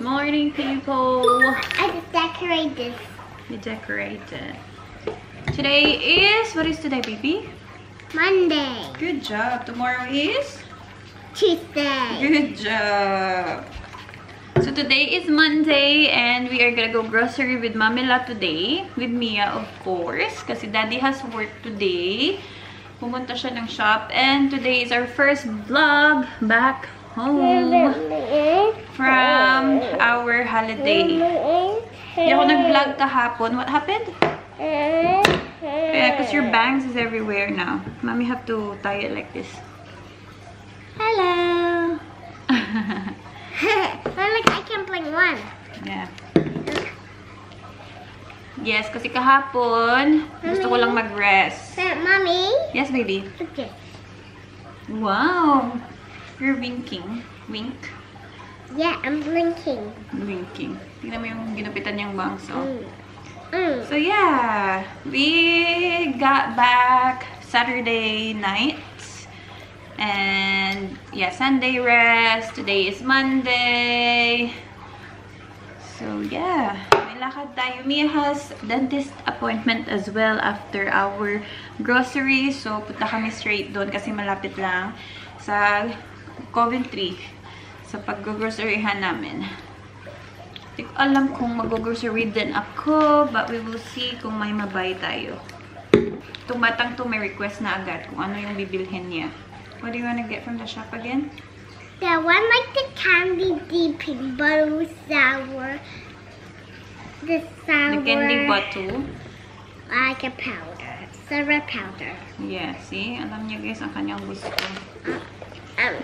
morning, people. I just decorated this. We decorated. Today is, what is today, baby? Monday. Good job. Tomorrow is? Tuesday. Good job. So today is Monday and we are gonna go grocery with Mamela today. With Mia, of course. Kasi Daddy has work today. Pumunta siya ng shop. And today is our first vlog back home from our holiday. Hindi ako nag-vlog kahapon. What happened? Yeah, because your bangs is everywhere now. Mommy have to tie it like this. Hello! Like I can bring one. Yeah. Yes, kasi kahapon, gusto ko lang mag-rest. Mommy? Yes, baby? Look this. Wow! You're winking. Wink. Yeah, I'm blinking. Winking. Tingnan mo yung ginupitan niyang bangs, oh. So, Mm. yeah. We got back Saturday night. And, yeah, Sunday rest. Today is Monday. So, yeah. May lakad tayo. Mia has dentist appointment as well after our groceries. So, punta kami straight doon kasi malapit lang sa Coventry. Sa pag-groceryhan namin. Hindi ko alam kung mag-grocery din ako, but we will see kung may mabay tayo. Itong batang to may request na agad kung ano yung bibilhin niya. What do you want to get from the shop again? The one like the candy dipping, but it was sour. The sour. The candy bottle. Like a powder. Sour powder. Yeah, see? Alam niya guys ang kanyang gusto.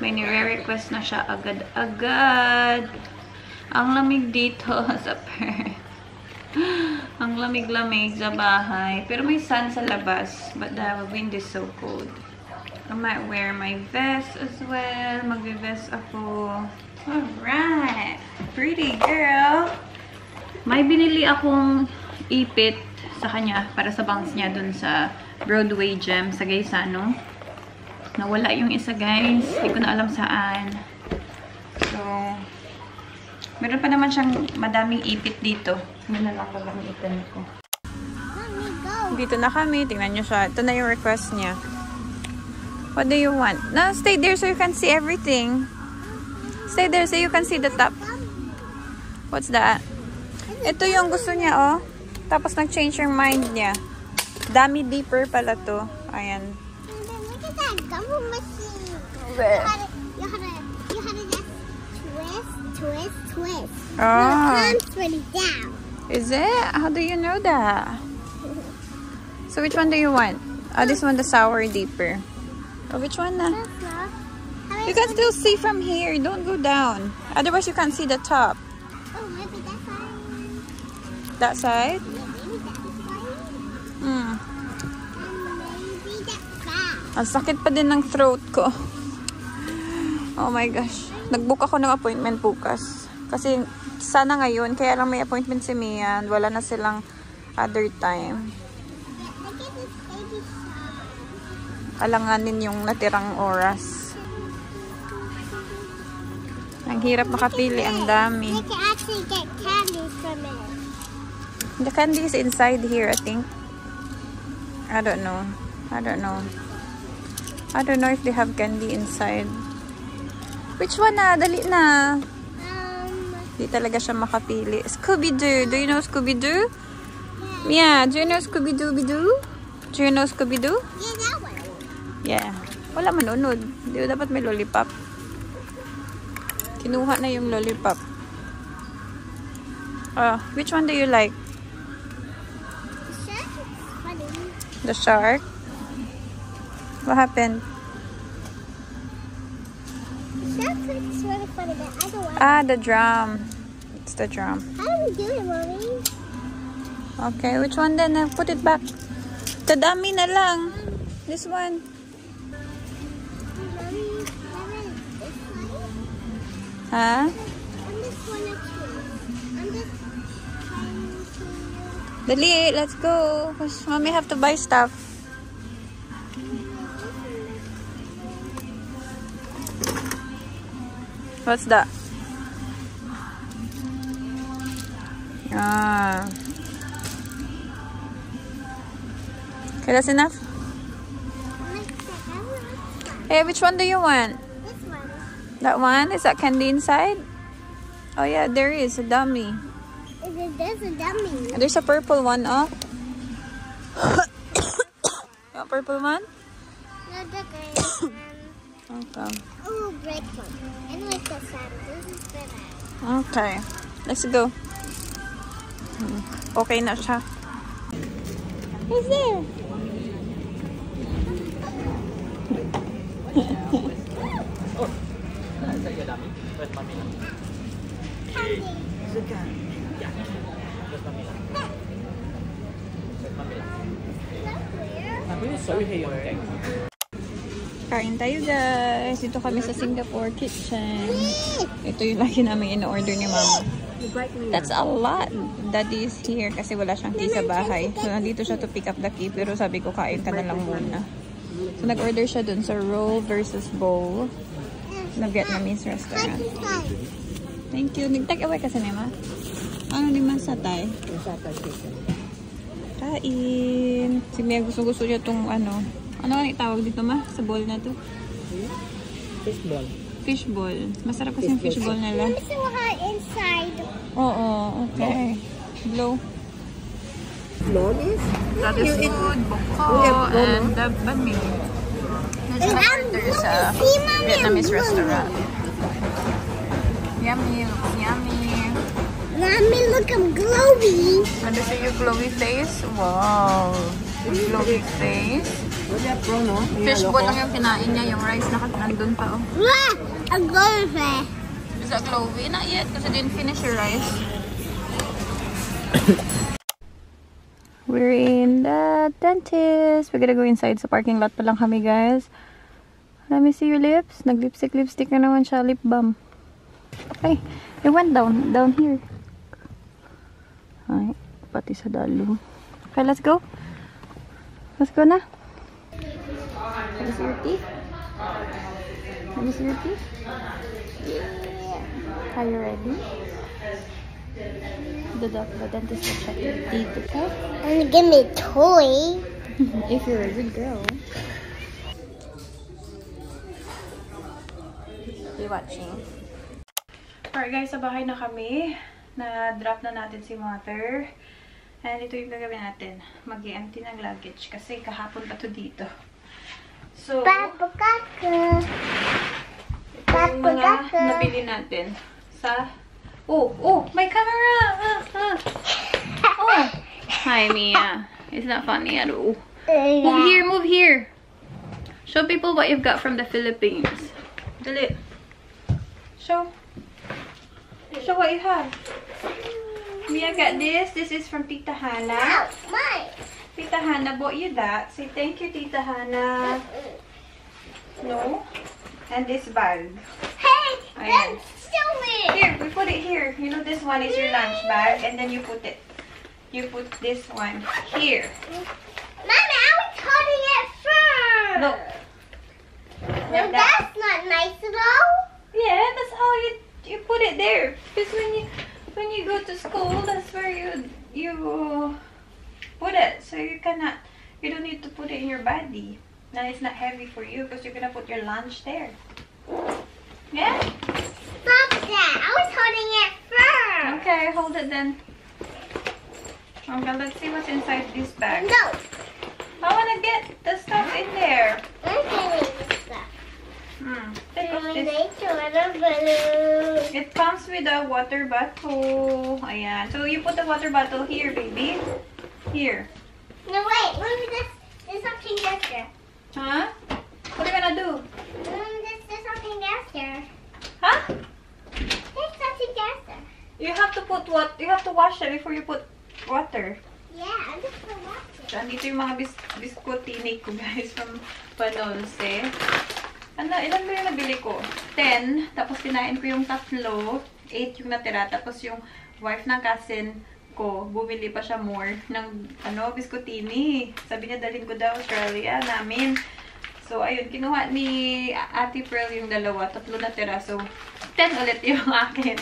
May nire-request na siya agad-agad. Ang lamig dito sa Ang lamig-lamig sa bahay. Pero may sun sa labas. But the wind is so cold. I might wear my vest as well. Mag-vest ako. Alright. Pretty girl. May binili akong ipit sa kanya para sa bangs niya dun sa Broadway Gem sa Gaisano. Nawala yung isa, guys. Hindi ko na alam saan. So, meron pa naman siyang madaming ipit dito. Ano na lang gagamitan ko. Dito na kami. Tingnan nyo siya. Ito na yung request niya. What do you want? No, stay there so you can see everything. Stay there so you can see the top. What's that? Ito yung gusto niya, oh. Tapos nag-change yung mind niya. Dummy Deeper pala to. Ayan. Look at that gumbo machine. Where? You had to just twist. Oh. No, it's really down. Is it? How do you know that? So which one do you want? Oh, this one, the Sour Deeper. Oh, which one na? You can still see from here. Don't go down. Otherwise, you can't see the top. Oh, maybe that side. That side? Yeah, maybe that side. Hmm. Maybe that side. Ang sakit pa din ng throat ko. Oh my gosh. Nag-book ako ng appointment bukas. Kasi sana ngayon, kaya lang may appointment si Mia. Wala na silang other time. Look at this baby shark. Alanganin yung natirang oras. Ang hirap makapili, ang dami. You can actually get candies from it. The candy is inside here, I think. I don't know. I don't know if they have candy inside. Which one na? Dali na. Di talaga siya makapili. Scooby-Doo. Do you know Scooby-Doo? Yeah. Do you know Scooby-Doo-Bidoo? Do you know Scooby-Doo? Yeah, that one. Yeah. Wala manunod. Di dapat may lollipop. Kinuha na yung lollipop. Which one do you like? The shark is funny. The shark? What happened? The shark is really funny, but I don't want The drum. It's the drum. How do we do it, Mommy? Okay, which one then? Put it back. Kadami na lang. This one. Mommy, this one? Ha? I'm just wanna choose. I'm just trying to... Dali, let's go. Cause mommy have to buy stuff. What's that? Ah. Okay, that's enough? Hey, which one do you want? This one. That one? Is that candy inside? Oh yeah, there is a dummy. There's a dummy. There's a purple one, oh. You want purple one? No, the green one. Okay. Oh, red one. And like the sun. This is better. Okay. Let's go. Okay na siya. Who's there? Kain tayo guys. Dito kami sa Singapore kitchen. Ito yung lagi namin in-order ni Mama. That's a lot. Daddy is here kasi wala siyang key sa bahay. So nandito siya to pick up the key pero sabi ko kain ka na lang muna. So nag-order siya dun sa roll versus bowl na Vietnamese restaurant. Thank you. Nag-take away kasi ni Ma. Ano ni Ma sa Thai? Kain. Si Mia gusto-gusto niya tong ano. Ano ang itawag dito Ma? Sa bowl na to? Fishball. Fishball. Masarap kasi yung fishball nila. Let me see what's inside. Oo, okay. Blow. Flawless? That is food, boko, and the banh mi. There's a Vietnamese restaurant. Yummy, looks yummy. Mommy, look, I'm glowy. Want to see your glowy face? Wow. Glowy face. What's that prono? Fishball lang yung kinain niya. Yung rice nandun pa, oh. Wow, a glowy. Is that glowy? Not yet, because I didn't finish your rice. We're in the dentist. We're gonna go inside sa parking lot pa lang kami, guys. Let me see your lips. Nag-lipstick na naman siya. Lip balm. Okay. It went down here. Ay, pati sa dalo. Okay, let's go. Let's go na. Let me see your teeth. Let me see your teeth. Yeah. Are you ready? The dentist will check your teeth, okay? And give me a toy. If you're a good girl. Be watching. Alright guys, sa bahay na kami. Na-drop na natin si Mother. And ito yung gagawin natin. Mag-i-empty ng luggage. Kasi kahapon pa to dito. So, Papa Kaka. ito yung mga nabili natin. Sa... Oh, my camera! Oh! Hi, Mia. It's not funny at all. Move here. Show people what you've got from the Philippines. Dali. Show what you have. Mia got this. This is from Tita Hannah. Mine. Tita Hannah bought you that. Say thank you, Tita Hannah. No? And this bag. Hey, Ayan. that's stupid. Here, we put it here. You know this one is your lunch bag. And then you put this one here. Mommy, I was holding it first. Look. No, Like that. that's not nice at all. Yeah, that's how you put it there. Because when you go to school, that's where you put it. So you don't need to put it in your body. Now it's not heavy for you because you're gonna put your lunch there. Yeah? Stop that. I was holding it first. Okay, hold it then. Okay, let's see what's inside this bag. No. I wanna get the stuff in there. I'm getting this stuff. Take off this. Balloon. It comes with a water bottle. Ayan. So you put the water bottle here, baby. Here. No, wait. What is this? There's something down there. Huh? What are you gonna do? There's something down there. Huh? There's something down there. You have to put what? You have to wash it before you put water. Yeah, I'm just gonna watch it. So, andito yung mga biskuitini ko, guys, from Panolse. Ilan ba yung nabili ko? 10. Tapos kinain ko yung 3. 8 yung natira. Tapos yung wife ng cousin ko, bumili pa siya more ng biskuitini. Sabi niya, dalhin ko daw Australia namin. So, ayun, kinuha ni Ate Pearl yung 2. 3 natira. So, 10 ulit yung akin.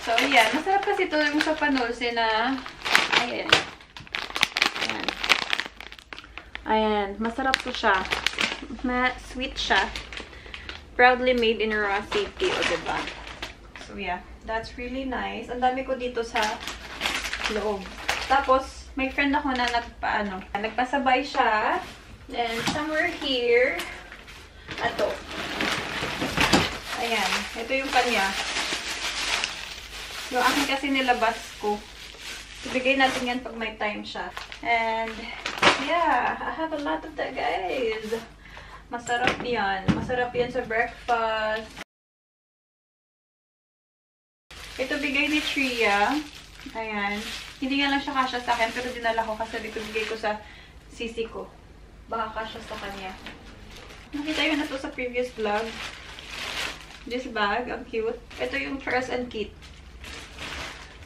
So, ayan. Masarap kasi ito yung sa panulse na, ayan. Ayan. Ayan. Masarap to siya. Sweet siya. Proudly made in Roa City, o diba? So, yeah. That's really nice. Ang dami ko dito sa loob. Tapos, may friend ako na nagpasabay siya. Then, somewhere here, ato. Ayan. Ito yung kanya. Yung akin kasi nilabas ko. Ibigay natin yan pag may time siya. And, yeah. I have a lot of that, guys. Masarap yan. Masarap yan sa breakfast. Ito bigay ni Tria. Ayan. Hindi nga lang siya kasya sa akin, pero dinala ko kasi bigay ko sa sisi ko. Baka kasya sa kanya. Nakita yun na to sa previous vlog. This bag, ang cute. Ito yung Charles and Kit.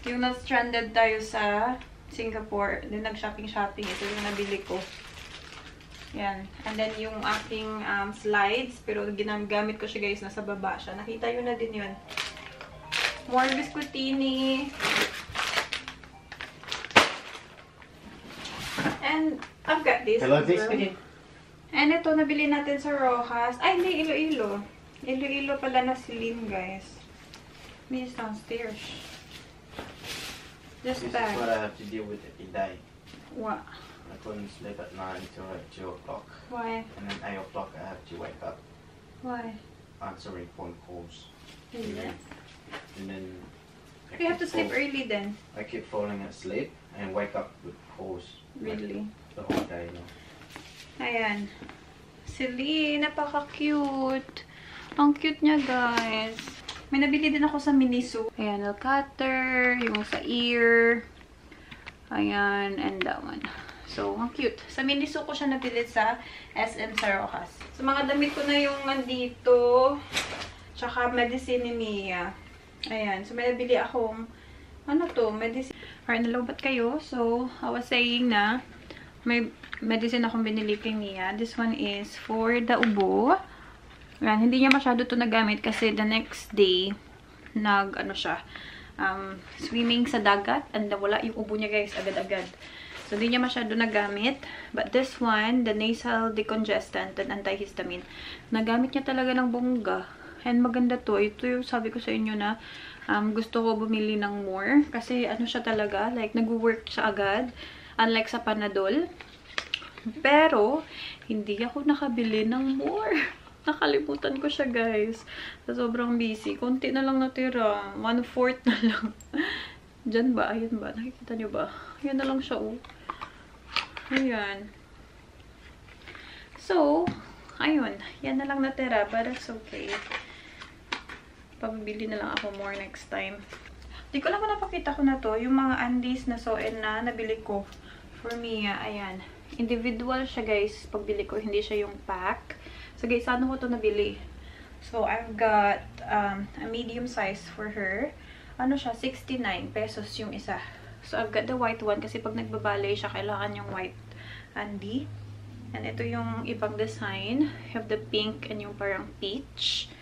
Yung na-stranded tayo sa Singapore. Then nag-shopping-shopping. Ito yung nabili ko. Yan. And then yung aking slides. Pero ginagamit ko siya guys. Nasa baba siya. Nakita yun na din yun. More biscuitini. And I've got this. Hello, as this well. And ito, nabili natin sa Rojas. Ay, hindi. Iloilo. Iloilo pala na si Lynn, guys. This is downstairs. This This is bag. what I have to deal with every day. What? I couldn't sleep at 9 until at 2 o'clock. Why? And then 8 o'clock I have to wake up Why? answering phone calls. Yeah. And then You have to sleep early then. I keep falling asleep and wake up with calls. Really? The whole day now. Ayan. Si Lee, napaka-cute. Ang cute niya, guys. May nabili din ako sa Miniso. Ayan, nail cutter, yung sa ear. Ayan, and that one. So, ang cute. Sa Miniso ko siya nabili sa SM sa Rojas. So, mga damit ko na yung nandito. Tsaka medicine ni Mia. Ayan. So, may nabili akong, ano to, medicine. Alright, nalobat kayo. So, I was saying na, may medicine akong binili kay Mia. This one is for the ubo. Ayan, hindi niya masyado to nagamit kasi the next day, swimming sa dagat and wala yung ubo niya guys, agad-agad. So, hindi niya masyado nagamit. But this one, the nasal decongestant and antihistamine, nagamit niya talaga ng bongga. And maganda to. Ito yung sabi ko sa inyo na gusto ko bumili ng more. Kasi ano siya talaga, like nag-work siya agad. Unlike sa Panadol. Pero, hindi ako nakabili ng more. Nakalimutan ko siya, guys. Sa sobrang busy. Konti na lang natira. 1/4 na lang. Diyan ba? Ayan ba? Nakikita niyo ba? Ayan na lang siya, oh. Ayan. So, ayun. Yan na lang natira. But that's okay. Pabibili na lang ako more next time. Di ko lang napakita ko na to. Yung mga undies na Soen na nabili ko. For Mia, ayan. Individual siya, guys. Pagbili ko, hindi siya yung pack. So, guys, ano ko to nabili? So, I've got a medium size for her. Ano siya? 69 pesos yung isa. So, I've got the white one kasi pag nagbabalay siya, kailangan yung white undie. And ito yung ibang design. I have the pink and yung parang peach.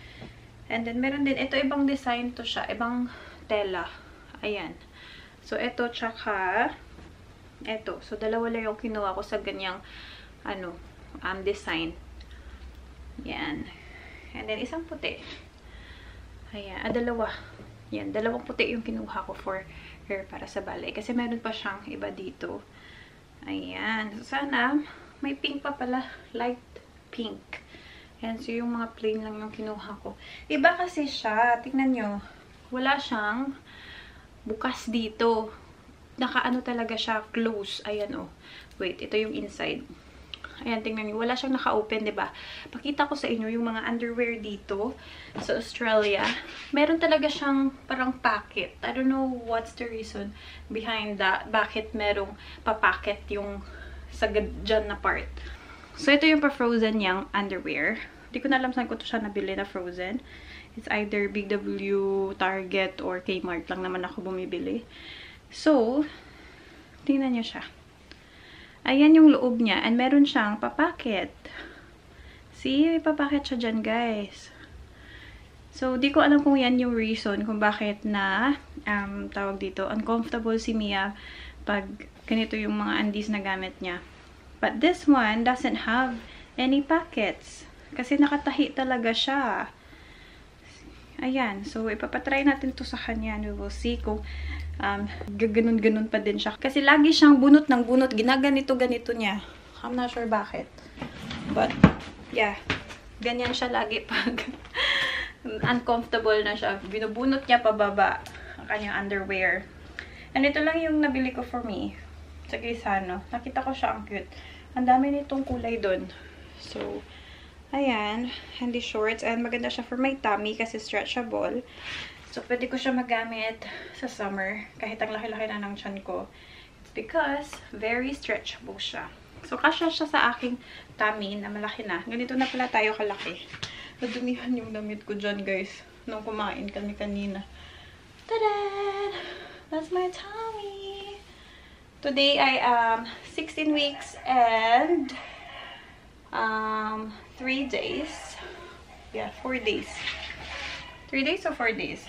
And then, meron din, ito ibang design to siya. Ibang tela. Ayan. So, ito tsaka ito. So, dalawa lang yung kinuha ko sa ganyang design. Yan. And then, isang puti. Ayan. Dalawa. Yan. Dalawang puti yung kinuha ko for her para sa balay. Kasi meron pa siyang iba dito. Ayan. So, sana may pink pa pala. Light pink. Ayan. So, yung mga plain lang yung kinuha ko. Iba kasi siya. Tingnan nyo. Wala siyang bukas dito. Nakaano talaga siya, close. Ayan, oh. Wait, ito yung inside. Ayan, tingnan niyo. Wala siyang naka-open, diba? Pakita ko sa inyo yung mga underwear dito sa Australia. Meron talaga siyang parang packet. I don't know what's the reason behind that. Bakit merong papacket yung sa dyan na part. So, ito yung pa-frozen niyang underwear. Hindi ko na alam saan ko to siya nabili na frozen. It's either Big W, Target, or Kmart lang naman ako bumibili. So, tingnan niyo siya. Ayan yung loob niya. And meron siyang papacket. See? May papacket siya dyan, guys. So, di ko alam kung yan yung reason kung bakit na, tawag dito, uncomfortable si Mia pag ganito yung mga undies na gamit niya. But this one doesn't have any pockets. Kasi nakatahi talaga siya. Ayan. So, ipapatry natin to sa kanya. We will see kung gaganon-ganon pa din siya. Kasi lagi siyang bunot ng bunot. Ginaganito-ganito niya. I'm not sure bakit. But, yeah. Ganyan siya lagi pag uncomfortable na siya. Binubunot niya pababa ang kanyang underwear. And ito lang yung nabili ko for me. Sa Grisano. Nakita ko siya, ang cute. Ang dami nitong kulay doon. So, ayan. Handy shorts. And maganda siya for my tummy kasi stretchable. So, pwede ko siya magamit sa summer. Kahit ang laki-laki na ng tiyan ko. It's because very stretchable siya. So, kasya siya sa aking tummy na malaki na. Ganito na pala tayo kalaki. Nadumihan yung damit ko dyan, guys. Nung kumain kami kanina. Ta-da! That's my tummy! Today, I am 16 weeks and 3 days. Yeah, 4 days. 3 days or 4 days?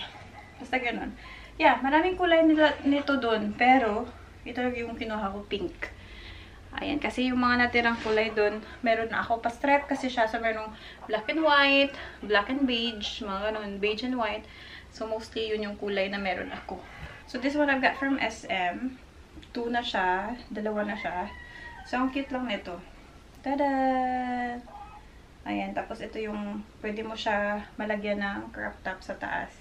Basta ganun. Yeah, maraming kulay nito dun. Pero, ito yung kinuha ko, pink. Ayan, kasi yung mga natirang kulay doon, meron na ako pa-strap kasi siya. So, merong black and white, black and beige, mga ganun, beige and white. So, mostly yun yung kulay na meron ako. So, this one I've got from SM. 2 na siya, 2 na siya. So, ang cute lang nito. Tada! Ayan, tapos ito yung, pwede mo siya malagyan ng crop top sa taas.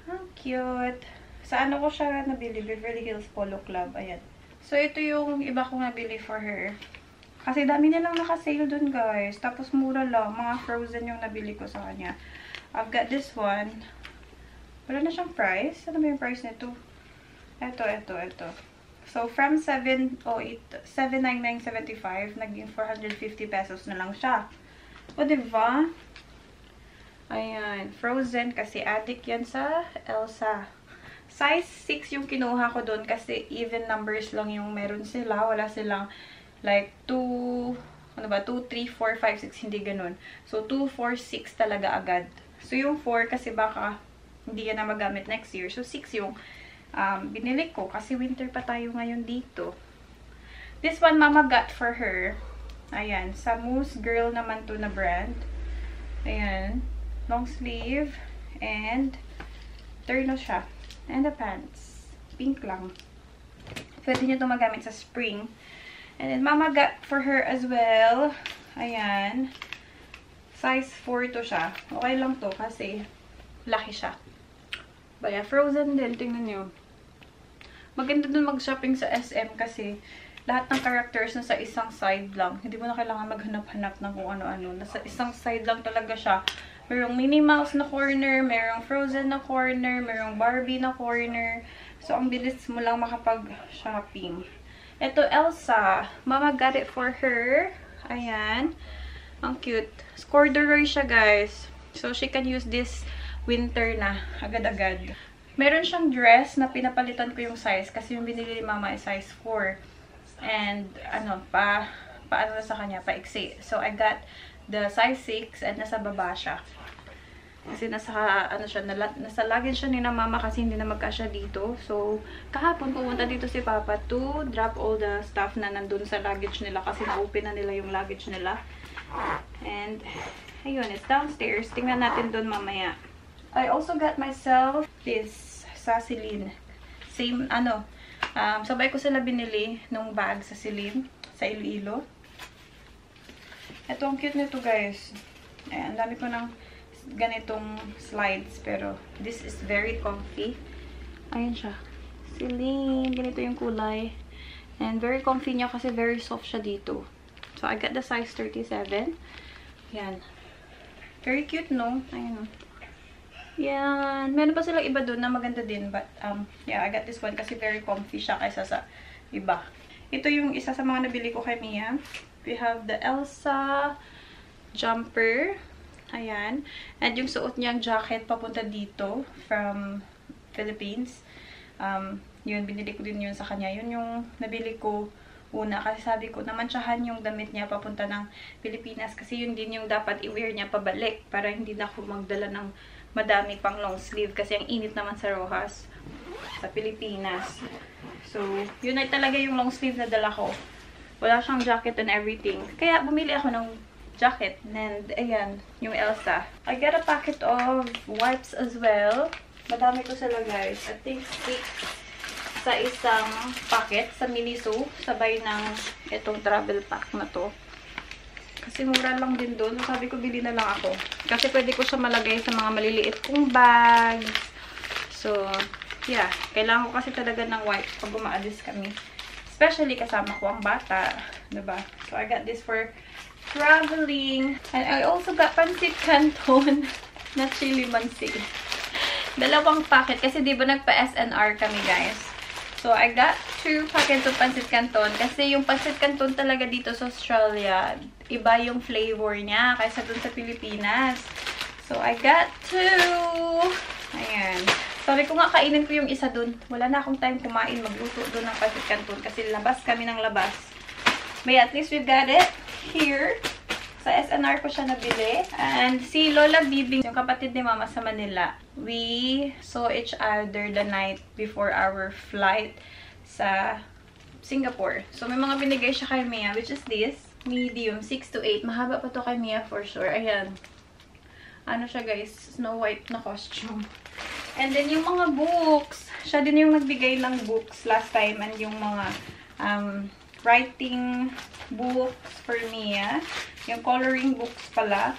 Ang cute! Sa ano ko siya nabili? Beverly Hills Polo Club. Ayan. So, ito yung iba kong nabili for her. Kasi dami nilang naka-sale dun, guys. Tapos, mura lang. Mga frozen yung nabili ko sa kanya. I've got this one. Wala na siyang price. Ano ba yung price nito? Ito. So, from 799.75, naging 450 pesos na lang siya. O, diba? Ayan. Frozen kasi addict yan sa Elsa. Size 6 yung kinuha ko doon kasi even numbers lang yung meron sila. Wala silang like 2, 3, 4, 5, 6, hindi ganun. So, 2, 4, 6 talaga agad. So, yung 4 kasi baka hindi yan na magamit next year. So, 6 yung binili ko kasi winter pa tayo ngayon dito. This one, Mama got for her. Ayan. Sa Moose Girl naman to na brand. Ayan. Long sleeve. And terno siya. And the pants. Pink lang. Pwede nyo ito magamit sa spring. And then, Mama got for her as well. Ayan. Size 4 to siya. Okay lang to kasi laki siya. Baya, frozen din. Tingnan nyo. Maganda dun mag-shopping sa SM kasi lahat ng characters na sa isang side lang. Hindi mo na kailangan maghanap-hanap ng kung ano-ano. Nasa isang side lang talaga siya. Merong Minnie Mouse na corner, merong Frozen na corner, merong Barbie na corner. So, ang bilis mo lang makapag-shopping. Ito, Elsa. Mama got it for her. Ayan. Ang cute. Corduroy siya, guys. So, she can use this winter na. Agad-agad. Meron siyang dress na pinapalitan ko yung size kasi yung binili ni Mama ay size 4. And, paano na sa kanya? Paiksi. So, I got the size 6 and nasa baba siya. Kasi nasa luggage siya ni na Mama kasi hindi na magkasya dito. So, kahapon pumunta dito si Papa to drop all the stuff na nandun sa luggage nila kasi na-open na nila yung luggage nila. And, ayun, it's downstairs. Tingnan natin dun mamaya. I also got myself this sa Celine. Same, sabay ko sila binili nung bag sa Celine, sa Iloilo. Ito, ang cute nito, guys. Ayan, ang dami ko ng ganitong slides, pero this is very comfy. Ayan siya. Celine, ganito yung kulay. And very comfy niya kasi very soft siya dito. So, I got the size 37. Ayan. Very cute, no? Ayan, no? Yan. Meron pa silang iba doon na maganda din. But, yeah, I got this one kasi very comfy siya kaysa sa iba. Ito yung isa sa mga nabili ko kay Mia. We have the Elsa jumper. Ayan. And yung suot niyang jacket papunta dito from Philippines. Yun, binili ko din yun sa kanya. Yun yung nabili ko una. Kasi sabi ko, namantsahan yung damit niya papunta ng Pilipinas. Kasi yun din yung dapat i-wear niya pabalik. Para hindi na ako magdala ng madami pang long sleeve. Kasi ang init naman sa Rojas. Sa Pilipinas. So, yun ay talaga yung long sleeve na dala ko. Wala siyang jacket and everything. Kaya bumili ako ng jacket. And, ayan, yung Elsa. I got a packet of wipes as well. Madami ko sila, guys. I think 6 sa isang packet sa Miniso. Sabay ng itong travel pack na to. Kasi mura lang din doon. So, sabi ko, bili na lang ako. Kasi pwede ko siya malagay sa mga maliliit kong bags. So, yeah. Kailangan ko kasi talaga ng wipes pag umaalis kami. Especially kasama ko ang bata. Diba? So, I got this for traveling. And I also got pancit canton na chili mansi. Dalawang packet. Kasi diba nagpa-SNR kami, guys. So, I got 2 packets of pancit canton. Kasi yung pancit canton talaga dito sa Australia, iba yung flavor niya kaysa dun sa Pilipinas. So, I got 2. Ayan. Sabi ko nga, kainin ko yung isa dun. Wala na akong time kumain, magluto dun ng pancit canton. Kasi labas kami ng labas. But at least we got it here. Sa SNR ko siya nabili. And si Lola Bibing, yung kapatid ni Mama sa Manila, we saw each other the night before our flight sa Singapore. So, may mga binigay siya kay Mia, which is this. Medium, 6 to 8. Mahaba pa to kay Mia for sure. Ayan. Ano siya, guys? Snow White na costume. And then, yung mga books. Siya din yung nagbigay ng books last time. And yung mga writing books for Mia. Yung coloring books pala.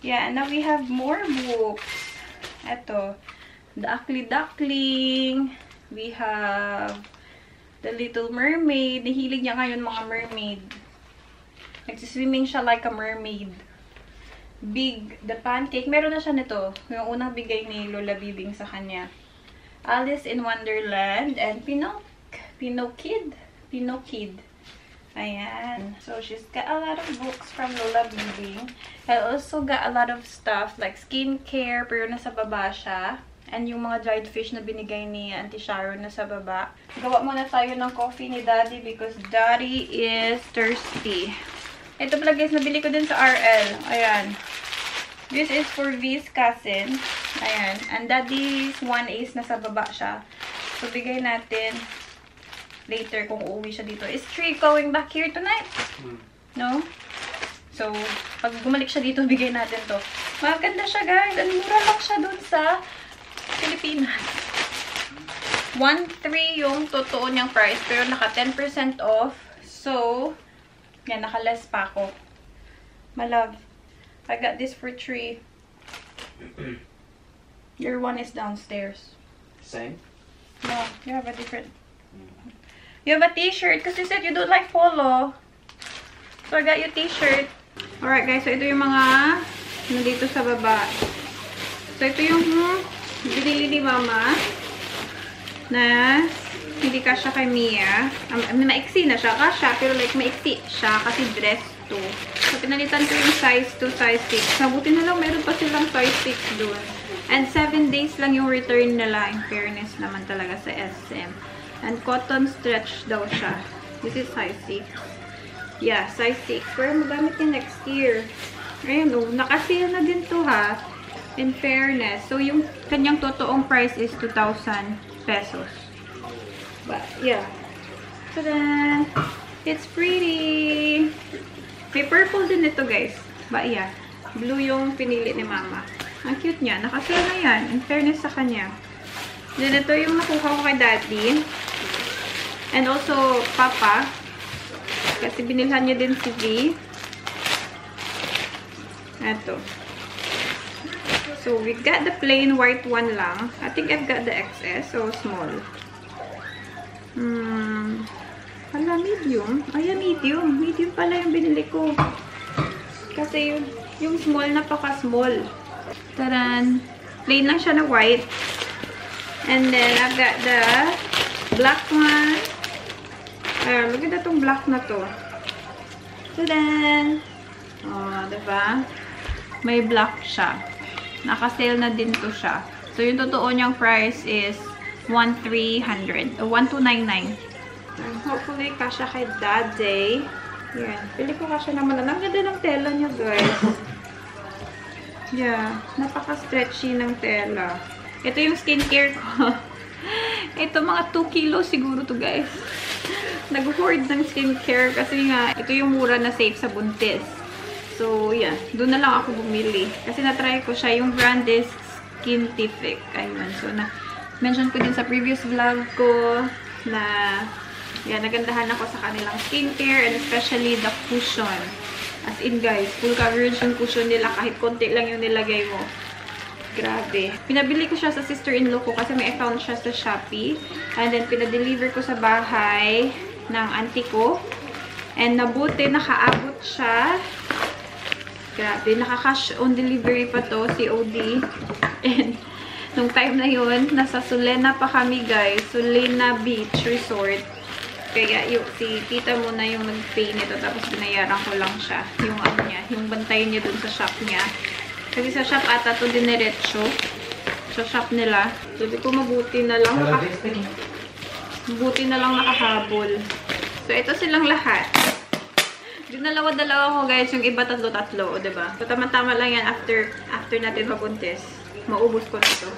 Yeah, and now we have more books. Ito. The Ugly Duckling. We have The Little Mermaid. Nahilig niya ngayon mga mermaid. Nagsiswimming siya like a mermaid. Big, The Pancake. Meron na siya nito. Yung unang bigay ni Lola Bibing sa kanya. Alice in Wonderland. And Pinocchid. Ayan. So, she's got a lot of books from Lola Bibing. I also got a lot of stuff like skincare, pero nasa baba siya. And yung mga dried fish na binigay ni Auntie Sharon nasa baba. Gawa muna tayo ng coffee ni Daddy because Daddy is thirsty. Ito pala guys, nabili ko din sa RL. Ayan. This is for V's cousin. Ayan. And Daddy's 1A's nasa baba siya. So, bigay natin later kung uuwi siya dito. Is Tree going back here tonight? No? So, pag bumalik siya dito, bigay natin to. Maganda siya, guys. Ang mura lang siya dun sa Pilipinas. 1.3 yung totoo niyang price, pero naka 10% off. So, yan, naka less pa ako. My love, I got this for 3. Your one is downstairs. Same? No, you have a different. You have a t-shirt because you said you don't like polo. So, I got you t-shirt. Alright, guys. So, ito yung mga nandito sa baba. So, ito yung binili ni Mama na hindi kasya kay Mia. Maiksi na siya. Kasya, pero like maiksi siya kasi dress to. So, pinalitan ko yung size 2, size 6. Mabuti na lang, meron pa silang size 6 doon. And 7 days lang yung return nila. In fairness naman talaga sa SM. And cotton stretch daw siya. This is size 6. Yeah, size 6. Pero magamit niya next year. Ayun o, nakasale na din to ha. In fairness. So, yung kanyang totoong price is 2,000 pesos. But, yeah. Tada! It's pretty! May purple din ito, guys. But, yeah. Blue yung pinili ni Mama. Ang cute niya. Nakasale na yan. In fairness sa kanya. Then, ito yung nakuha ko kay Daddy. And also, Papa. Kasi binilhan niya din si V. Ito. So, we got the plain white one lang. I think I've got the XS. So, small. Hala, medium. Ayan, medium. Medium pala yung binili ko. Kasi yung small, napaka-small. Taran. Plain lang siya na white. And then, I've got the black one. Ayan, maganda tong black na to. Tadan! Oh, diba? May black siya. Naka-sale na din to siya. So, yung totoo niyang price is 1,299. And hopefully, kasha kay Daddy. Yan. Pili ko kasha naman. Ang ganda ng tela niya, guys. Yeah. Napaka-stretchy ng tela. Ito yung skincare ko. Ito, mga 2 kilos siguro to, guys. Nag-hoard ng skincare kasi nga, ito yung mura na safe sa buntis. So, yeah. Doon na lang ako bumili. Kasi na-try ko siya. Yung brand is Skintific. Ayun. So, mention ko din sa previous vlog ko na yan, nagandahan ako sa kanilang skincare and especially the cushion. As in, guys, full coverage yung cushion nila kahit konti lang yung nilagay mo. Grabe. Pinabili ko siya sa sister-in-law ko kasi may account siya sa Shopee. And then, pinadeliver ko sa bahay ng auntie ko. And nabuti, nakaabot siya. Grabe, naka-cash on delivery pa to, COD. And nung time na yun, nasa Sulena pa kami, guys. Sulena Beach Resort. Kaya si tita mo na yung nag-pay nito. Tapos binayaran ko lang siya. Yung ano niya, yung bantay niya dun sa shop niya. Kasi sa shop ata to diniretso. Sa shop nila. So, di ko mabuti na lang nakahabol. So, ito silang lahat. Yung dalawa-dalawa ko, guys. Yung iba tatlo-tatlo. O, diba? So, tama-tama lang yan after natin mabuntis. Maubos ko na ito.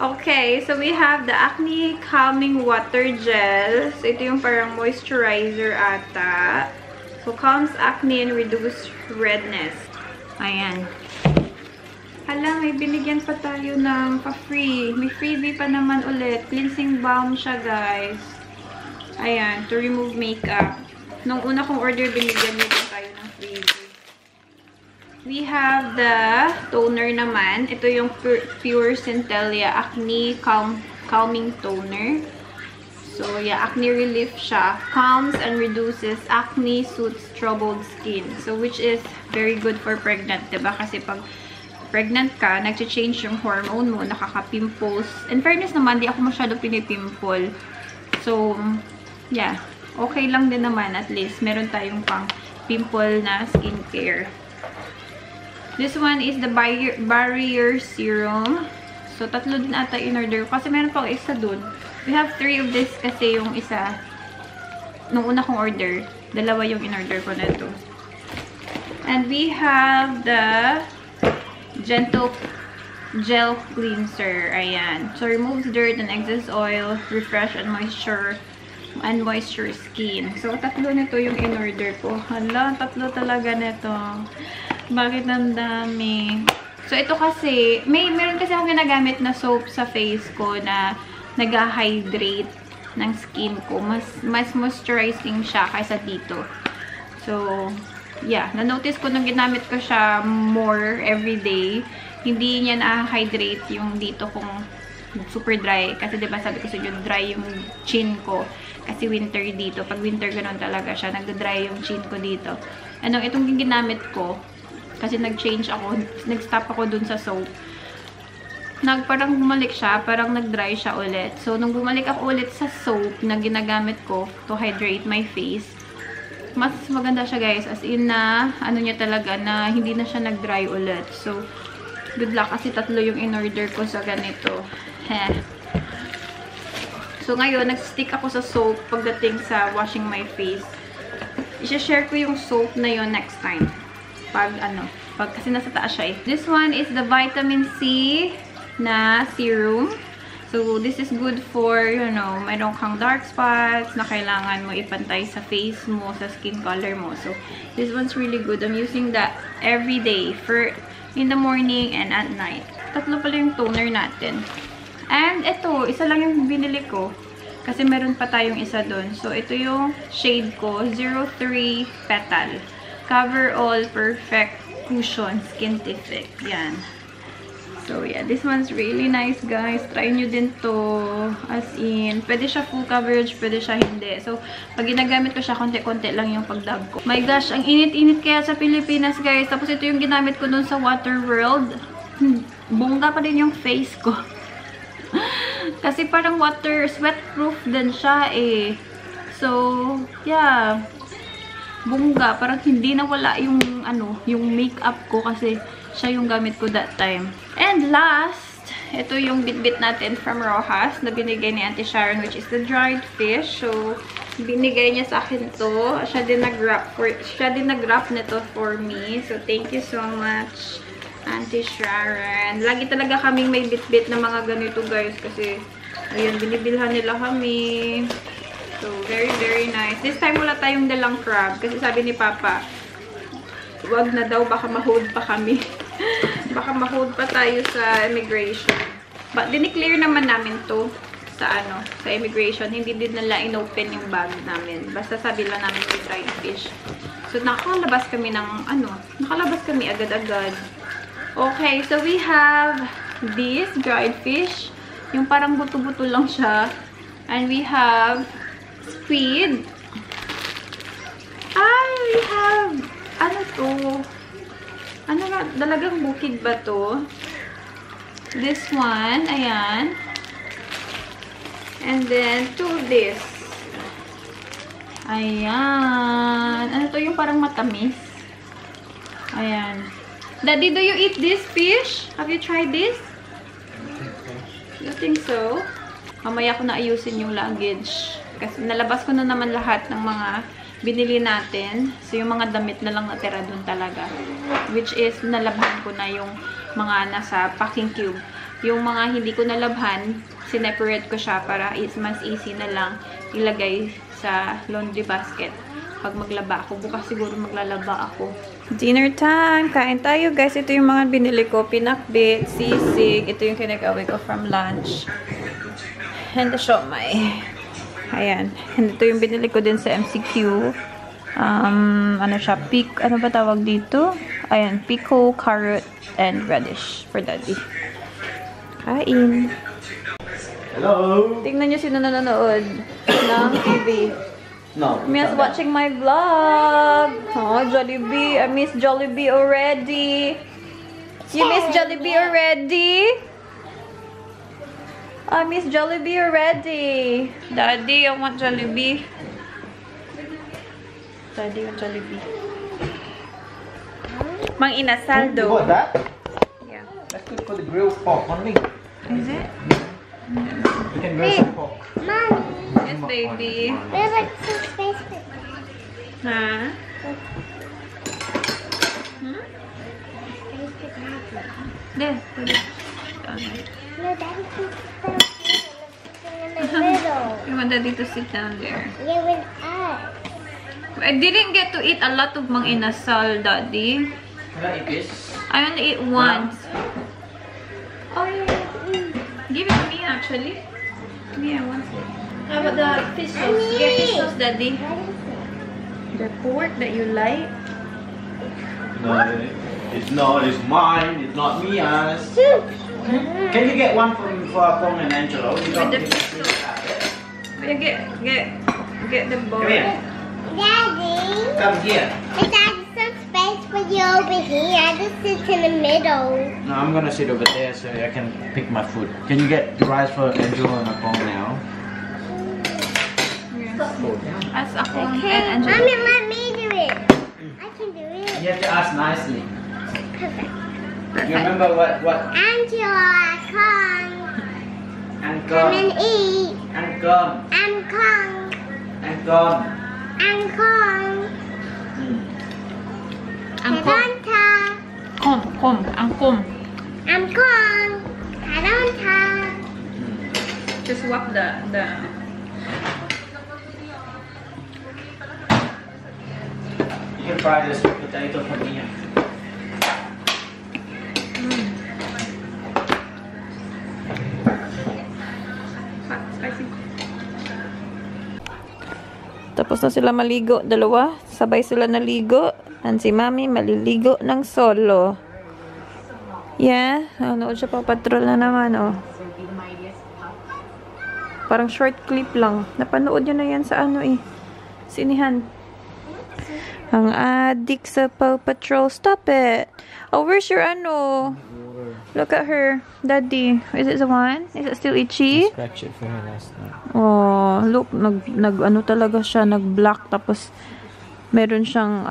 Okay, so we have the Acne Calming Water Gel. So, ito yung parang moisturizer ata. So, calms acne and reduce redness. Ayan. Hala, may binigyan pa tayo ng pa-free. May freebie pa naman ulit. Cleansing balm siya, guys. Ayan, to remove makeup. Nung una kong order, binigyan nito tayo ng freebie. We have the toner naman. Ito yung Pure Centella Acne Calming Toner. So, yeah, acne relief siya. Calms and reduces acne, soothes troubled skin. So, which is very good for pregnant, diba? Kasi pag pregnant ka, nag-change yung hormone mo, nakaka-pimples. In fairness naman, di ako masyado pinipimple. So, yeah. Okay lang din naman, at least. Meron tayong pang pimple na skincare. This one is the Barrier Serum. So, 3 din ata in-order ko. Kasi meron pang isa dun. We have 3 of this kasi yung isa. Nung una kong order, 2 yung in-order ko na ito. And we have the Gentle Gel Cleanser. Ayan. So, removes dirt and excess oil, refresh and moisture skin. So, 3 nito yung in-order ko. Hala, 3 talaga nito. Bakit ang dami? So, ito kasi, meron kasi akong ginagamit na soap sa face ko na nag-hydrate ng skin ko. Mas moisturizing siya kaysa dito. So, yeah. Na-notice ko nung ginamit ko siya more everyday, hindi niya na-hydrate yung dito kung super dry. Kasi diba sabi ko sa inyo, dry yung chin ko. Kasi winter dito. Pag winter, ganun talaga siya. Nagda-dry yung chin ko dito. Anong itong ginamit ko, kasi nag-change ako, nag-stop ako dun sa soap. Parang bumalik siya, parang nag-dry siya ulit. So, nung bumalik ako ulit sa soap na ginagamit ko to hydrate my face, mas maganda siya, guys. As in na, ano niya talaga, na hindi na siya nag-dry ulit. So, good luck kasi 3 yung in-order ko sa ganito. Heh. So, ngayon, nag-stick ako sa soap pagdating sa washing my face. I-share ko yung soap na yon next time. Kasi nasa taas siya eh. This one is the Vitamin C na serum. So, this is good for, you know, mayroon kang dark spots na kailangan mo ipantay sa face mo, sa skin color mo. So, this one's really good. I'm using that every day for in the morning and at night. 3 pala yung toner natin. And ito, isa lang yung binili ko. Kasi meron pa tayong isa dun. So, ito yung shade ko, 03 Petal. Cover All Perfect Cushion Skintific. Yan. So, yeah. This one's really nice, guys. Try nyo din to. As in, pwede siya full coverage, pwede siya hindi. So, pag ginagamit ko siya, konti-konti lang yung pagdab ko. My gosh, ang init-init kaya sa Pilipinas, guys. Tapos, ito yung ginamit ko dun sa Waterworld. Bongga pa din yung face ko. Kasi parang sweat-proof din siya eh. So, yeah. Bongga. Parang hindi nawala yung, yung makeup ko kasi siya yung gamit ko that time. And last ito yung bitbit natin from Rojas na binigay ni Auntie Sharon, which is the dried fish. So, binigay niya sa akin to. Siya din nag-wrap nito for me. So, thank you so much, Auntie Sharon. Lagi talaga kaming may bitbit na mga ganito, guys. Kasi, ayun, binibilhan nila kami. So, very, very nice. This time, wala tayong dalang crab. Kasi sabi ni Papa, wag na daw, baka ma-hold pa kami. Baka ma-hold pa tayo sa immigration. But, dineclear naman namin to sa immigration. Hindi din nila inopen yung bag namin. Basta sabi lang namin may dried fish. So, nakalabas kami agad-agad. Okay, so we have this dried fish. Yung parang buto-buto lang siya. And we have squid. We have ano to? Ano ba? Dalagang bukid ba to? This one. Ayan. And then, this. Ayan. Ano to? Yung parang matamis. Ayan. Daddy, do you eat this fish? Have you tried this? You think so? Mamaya ko na ayusin yung luggage. Kasi nalabas ko na naman lahat ng mga binili natin. So, yung mga damit na lang natira dun talaga. Which is, nalabhan ko na yung mga nasa packing cube. Yung mga hindi ko nalabhan, sineparate ko siya para mas easy na lang ilagay sa laundry basket. Pag maglaba ako. Bukas siguro maglalaba ako. Dinner time! Kain tayo, guys. Ito yung mga binili ko. Pinakbit, sisig. Ito yung kinagawi ko from lunch. And the siomai. Ayan. And ito yung binili ko din sa MCQ. Ano siya? Ano ba tawag dito? Ayan. Pico, carrot, and radish for daddy. Kain. Hello. Tingnan nyo sino nanonood ng TV. No. Mia's watching my vlog. Oh, Jollibee. I miss Jollibee already. You miss Jollibee already? I miss Jollibee already. Daddy, I want Jollibee. Daddy, I want Jollibee. Mang inasal You do. got that? Yeah. That's good for the grilled pork only. Is it? You can grill some pork. Mommy, Yes, baby. where's like some space for Huh? There. Put it down there. No, Daddy can sit in the middle. You want Daddy to sit down there. Yeah, with us. I didn't get to eat a lot of mang inasal, Daddy. Can I eat this? I only ate once. Oh, yeah. Give it to me, actually. Yeah, once. How about the fish sauce? Get fish sauce, Daddy. The pork that you like. No, it's mine. It's not Mia's. Soup. Can you get one for Pong and Angelo? You don't With the need to fish do that. Yeah, get the bowl. Come here. Daddy, Come here. is there some space for you over here? I just sit in the middle. No, I'm gonna sit over there so I can pick my food. Can you get rice for Angelo and Pong now? As ako Okay, and Angelo. Mommy, let me do it. I can do it. You have to ask nicely. Perfect. You remember what? Angela, come. Come and Come eat. and come I'm come. and come. I'm come. Angkom. Taranta. Kom. Angkom. I'm come. Taranta. Just swap the You can fry this potato for me. spicy. Tapos na sila maligo, dalawa. Sabay sila naligo. And si Mami maliligo ng solo. Yeah. Nood siya pa patrol na naman, oh. Parang short clip lang. Napanood nyo na yan sa sinihan. Ang adik sa Paw Patrol. Stop it. Oh, where's your Look at her. Daddy. Is it the one? Is it still itchy? Scratch it for her last night. Oh, look, talaga siya, nag-black, tapos meron siyang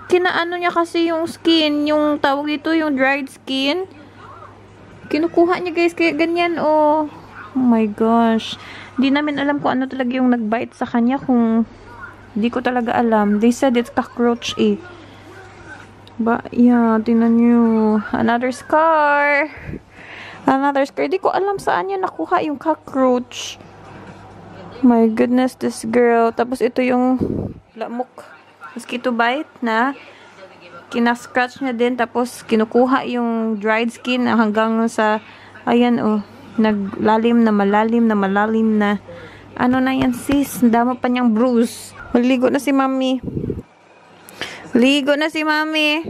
kinaano niya kasi yung skin, yung tawag dito, yung dried skin. Kinukuha niya guys, kaya ganyan oh. Oh my gosh. Di namin alam kung ano talaga yung nag-bite sa kanya, kung di ko talaga alam. They said it's cockroach eh. Yeah, tingnan nyo. Another scar. Another scar. Di ko alam saan niya nakuha yung cockroach. My goodness, this girl. Tapos ito yung lamok. Mosquito bite na kinascratch niya din. Tapos kinukuha yung dried skin hanggang sa, ayan oh, naglalim na malalim na malalim na. Ano na yan sis? Dama pa niyang bruise. Maligo na si mami. Ligo na si mami.